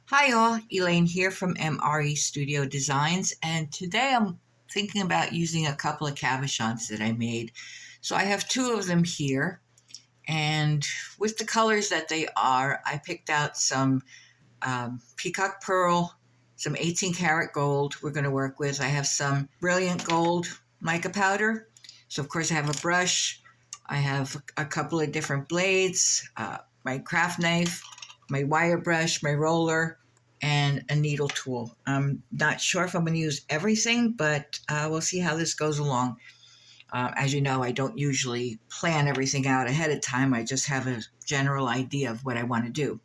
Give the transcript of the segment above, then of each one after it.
Hi all, Elaine here from MRE Studio Designs, and today I'm thinking about using a couple of cabochons that I made. So I have two of them here, and with the colors that they are, I picked out some peacock pearl, some 18 karat gold we're going to work with. I have some brilliant gold mica powder. So of course I have a brush, I have a couple of different blades, my craft knife, my wire brush, my roller, and a needle tool. I'm not sure if I'm going to use everything, but we'll see how this goes along. As you know, I don't usually plan everything out ahead of time. I just have a general idea of what I want to do.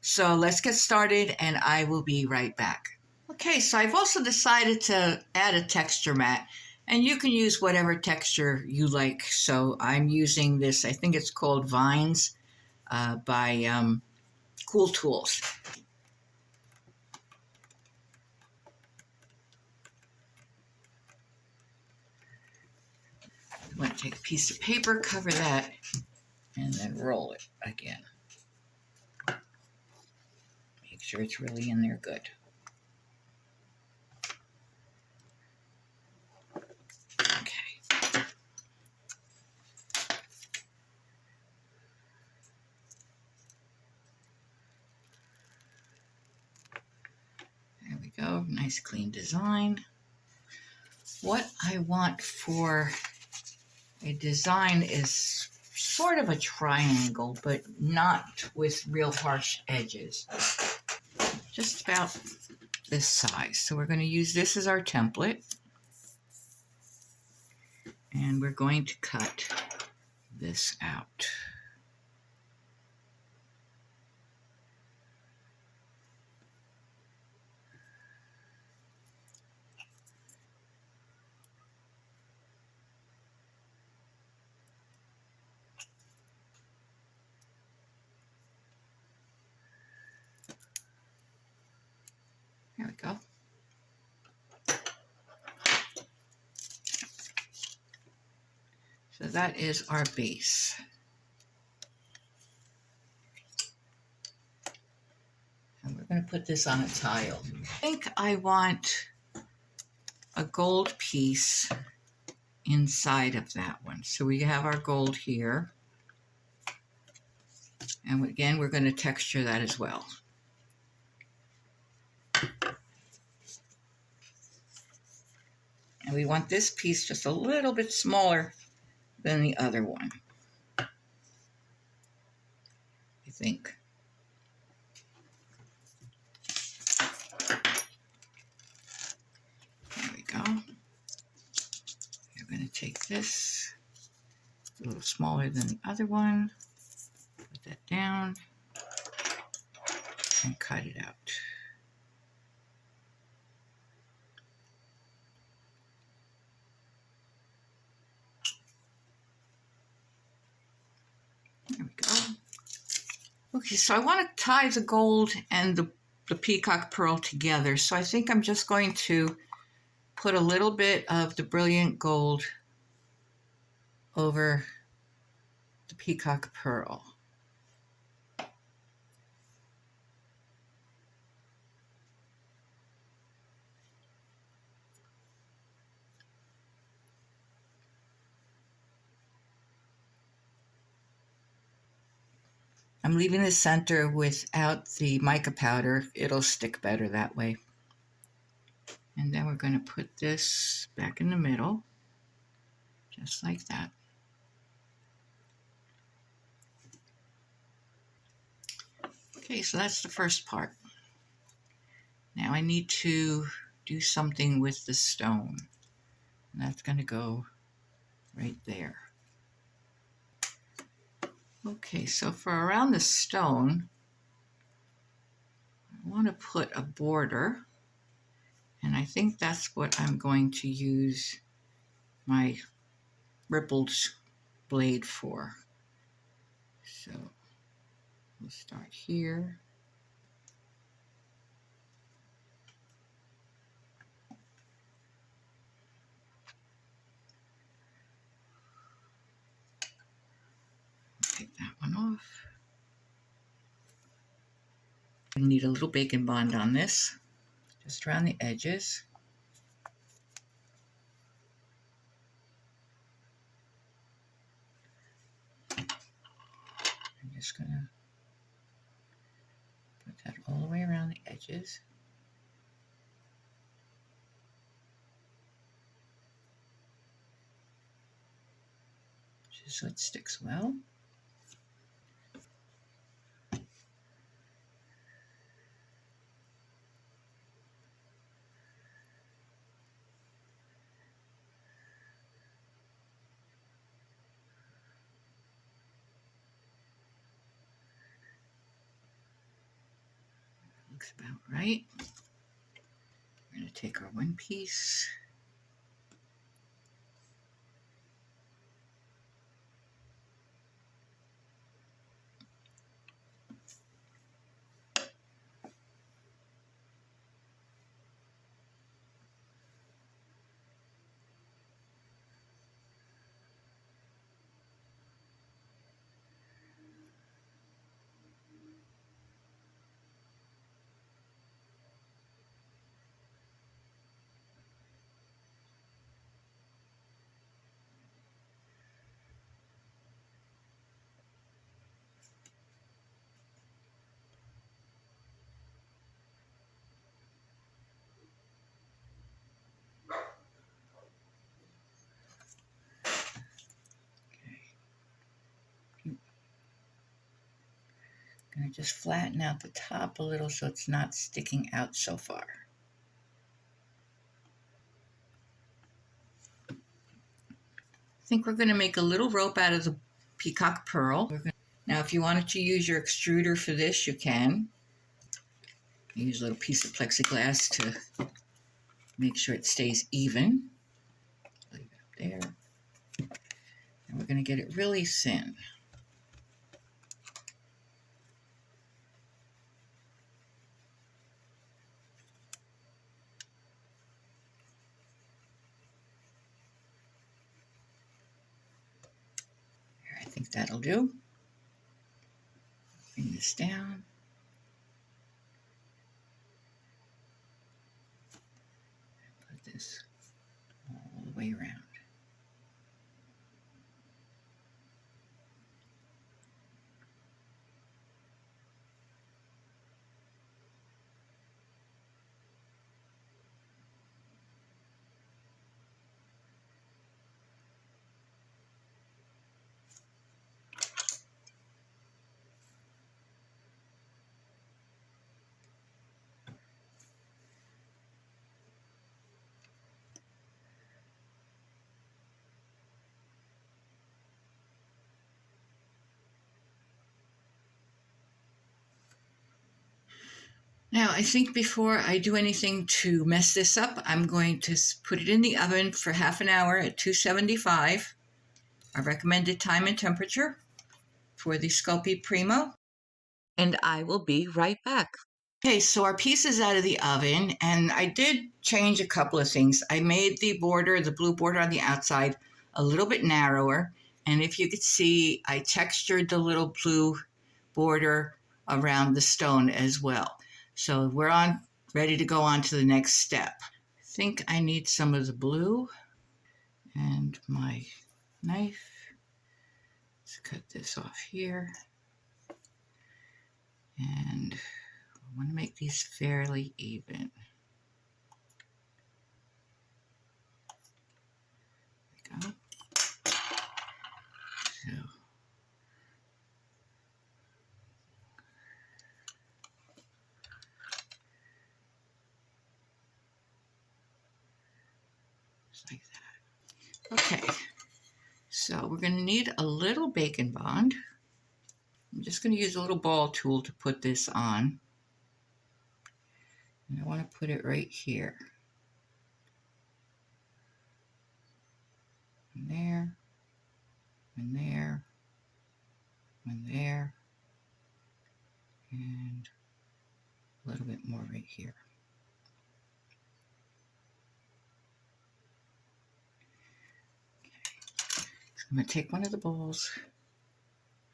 So let's get started and I will be right back. Okay, so I've also decided to add a texture mat, and you can use whatever texture you like. So I'm using this, I think it's called Vines by Cool Tools. I'm going to take a piece of paper, cover that, and then roll it again. Make sure it's really in there good. Okay. There we go. Nice clean design. What I want for a design is sort of a triangle, but not with real harsh edges. Just about this size. So we're going to use this as our template. And we're going to cut this out. There we go. So that is our base. And we're going to put this on a tile. I think I want a gold piece inside of that one. So we have our gold here. And again, we're going to texture that as well. And we want this piece just a little bit smaller than the other one, I think. There we go. We're going to take this, a little smaller than the other one, put that down, and cut it out. There we go. Okay, so I want to tie the gold and the peacock pearl together. So I think I'm just going to put a little bit of the brilliant gold over the peacock pearl. I'm leaving the center without the mica powder. It'll stick better that way. And then we're going to put this back in the middle, just like that. Okay, so that's the first part. Now I need to do something with the stone. And that's going to go right there. Okay, so for around the stone, I want to put a border. And I think that's what I'm going to use my rippled blade for. So we'll start here. Take that one off. I need a little bacon bond on this, just around the edges. I'm just going to put that all the way around the edges. Just so it sticks well. Looks about right. We're going to take our one piece. Going to just flatten out the top a little so it's not sticking out so far. I think we're going to make a little rope out of the peacock pearl. Now, if you wanted to use your extruder for this, you can. Use a little piece of plexiglass to make sure it stays even. Leave it up there. And we're going to get it really thin. There, I think that'll do. Bring this down. Put this all the way around. Now, I think before I do anything to mess this up, I'm going to put it in the oven for half an hour at 275, our recommended time and temperature for the Sculpey Primo. And I will be right back. Okay, so our piece is out of the oven, and I did change a couple of things. I made the border, the blue border on the outside, a little bit narrower. And if you could see, I textured the little blue border around the stone as well. So we're ready to go on to the next step. I think I need some of the blue and my knife. Let's cut this off here. And I want to make these fairly even. There we go. So just like that. Okay, so we're going to need a little bacon bond. I'm just going to use a little ball tool to put this on. And I want to put it right here. And there, and there, and there, and a little bit more right here. Okay. So I'm going to take one of the balls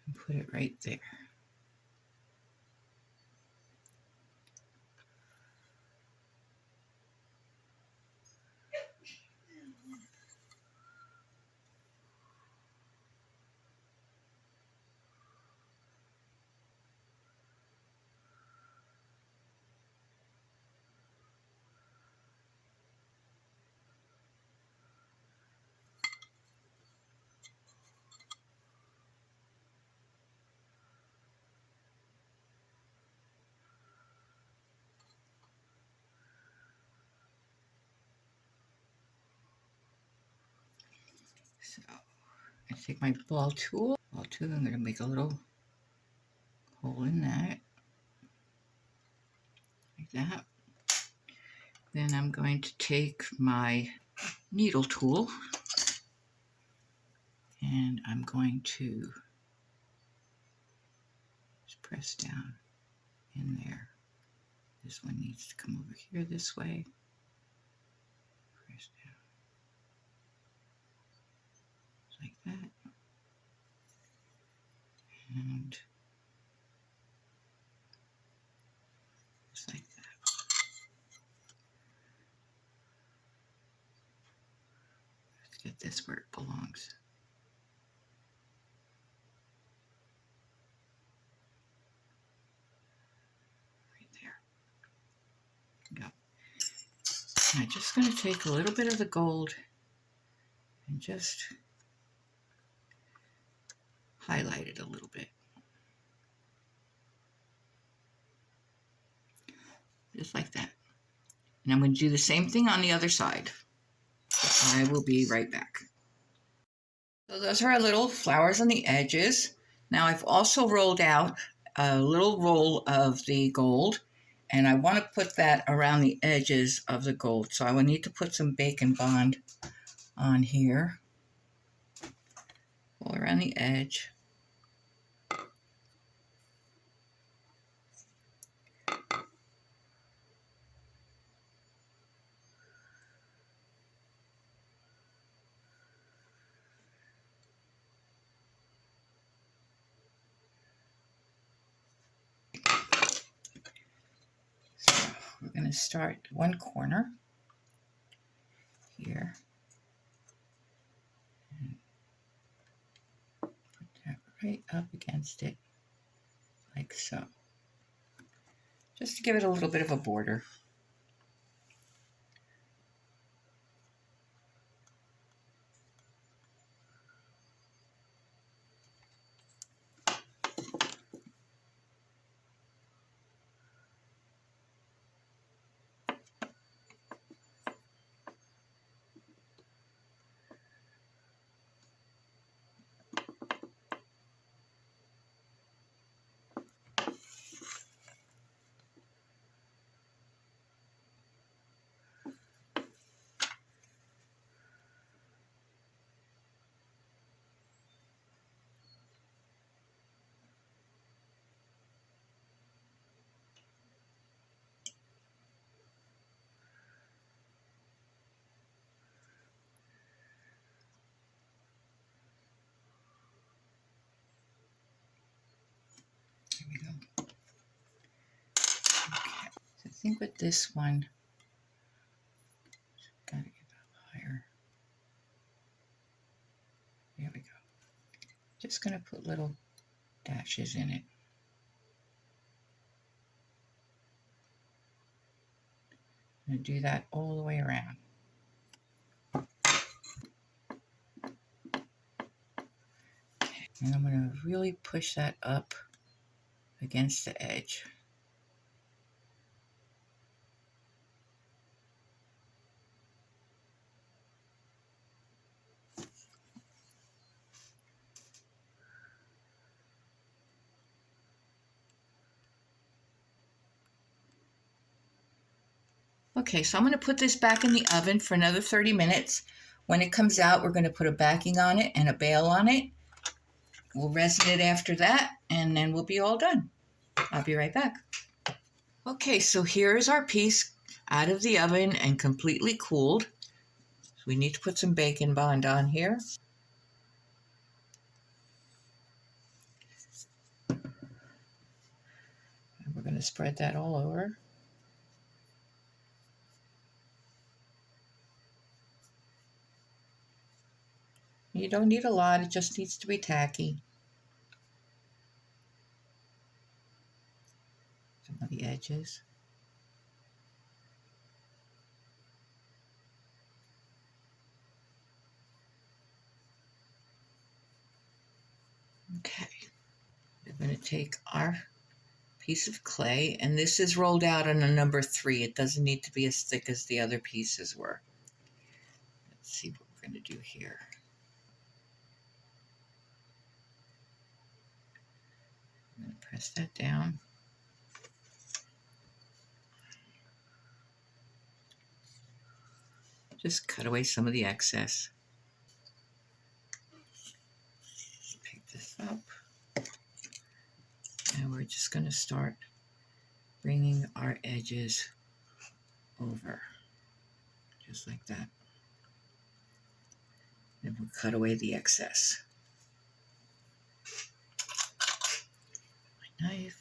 and put it right there. So I take my ball tool. I'm going to make a little hole in that, like that. Then I'm going to take my needle tool and I'm going to just press down in there. This one needs to come over here this way. Press down. Just like that. And just like that. Let's get this where it belongs. Right there. Go. I'm just going to take a little bit of the gold and just highlight it a little bit. Just like that. And I'm going to do the same thing on the other side. I will be right back. So those are our little flowers on the edges. Now I've also rolled out a little roll of the gold, and I want to put that around the edges of the gold. So I will need to put some Bacon Bond on here, all around the edge. So we're going to start one corner here. And put that right up against it, like so. Just to give it a little bit of a border. There we go. Okay. So I think with this one, gotta get up higher. There we go. Just gonna put little dashes in it. I'm gonna do that all the way around. Okay. And I'm gonna really push that up against the edge. Okay, so I'm going to put this back in the oven for another 30 minutes. When it comes out, we're going to put a backing on it and a bail on it. We'll resin it after that, and then we'll be all done. I'll be right back. Okay, so here is our piece out of the oven and completely cooled. So we need to put some Bacon Bond on here. And we're going to spread that all over. You don't need a lot, it just needs to be tacky. Some of the edges. Okay, we're going to take our piece of clay, and this is rolled out on a number 3. It doesn't need to be as thick as the other pieces were. Let's see what we're going to do here. I'm going to press that down. Just cut away some of the excess. Pick this up. And we're just going to start bringing our edges over. Just like that. Then we'll cut away the excess. My knife.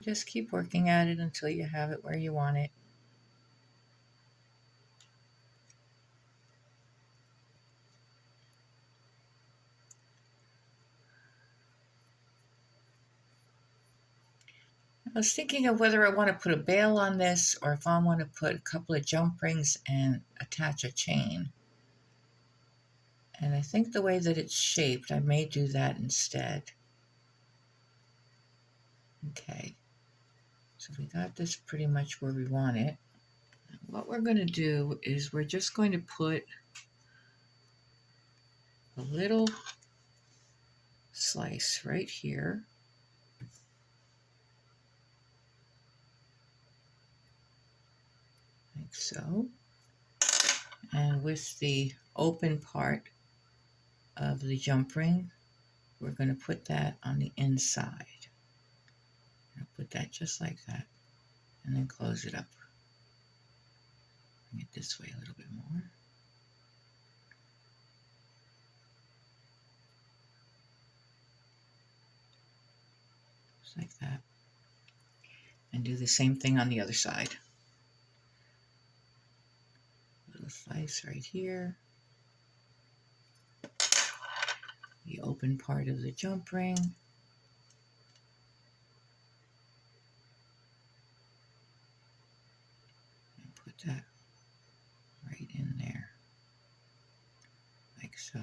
Just keep working at it until you have it where you want it. I was thinking of whether I want to put a bail on this or if I want to put a couple of jump rings and attach a chain. And I think the way that it's shaped, I may do that instead. Okay, so we got this pretty much where we want it. What we're going to do is we're just going to put a little slice right here. Like so. And with the open part of the jump ring, we're going to put that on the inside. I'll put that just like that, and then close it up. Bring it this way a little bit more. Just like that. And do the same thing on the other side. Little slice right here. The open part of the jump ring. And put that right in there. Like so.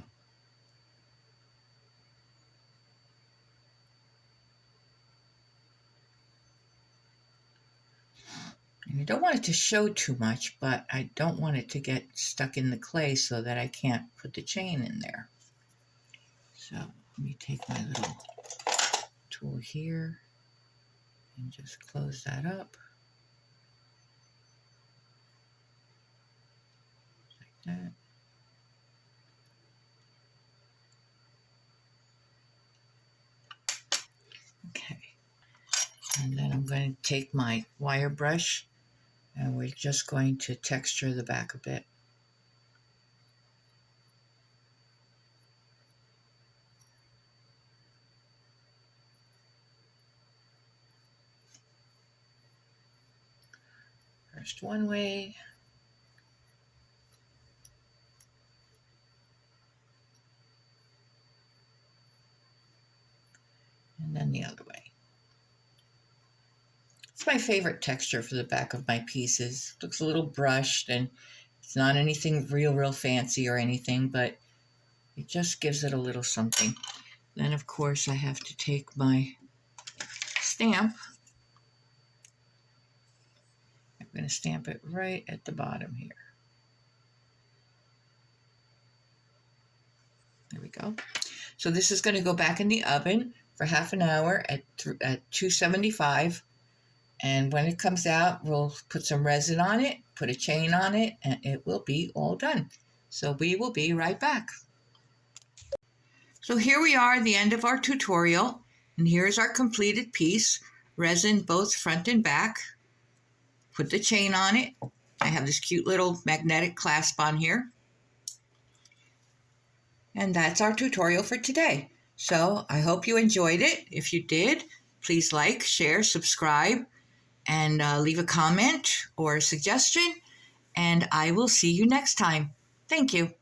And I don't want it to show too much, but I don't want it to get stuck in the clay so that I can't put the chain in there. So let me take my little tool here and just close that up. Like that. Okay. And then I'm going to take my wire brush and we're just going to texture the back a bit. First one way. And then the other way. It's my favorite texture for the back of my pieces. It looks a little brushed and it's not anything real fancy or anything, but it just gives it a little something. Then of course I have to take my stamp. I'm going to stamp it right at the bottom here. There we go. So this is going to go back in the oven for half an hour at 275. And when it comes out, we'll put some resin on it, put a chain on it, and it will be all done. So we will be right back. So here we are at the end of our tutorial. And here's our completed piece. Resin both front and back. Put the chain on it. I have this cute little magnetic clasp on here. And that's our tutorial for today. So I hope you enjoyed it. If you did, please like, share, subscribe, and leave a comment or a suggestion. And I will see you next time. Thank you.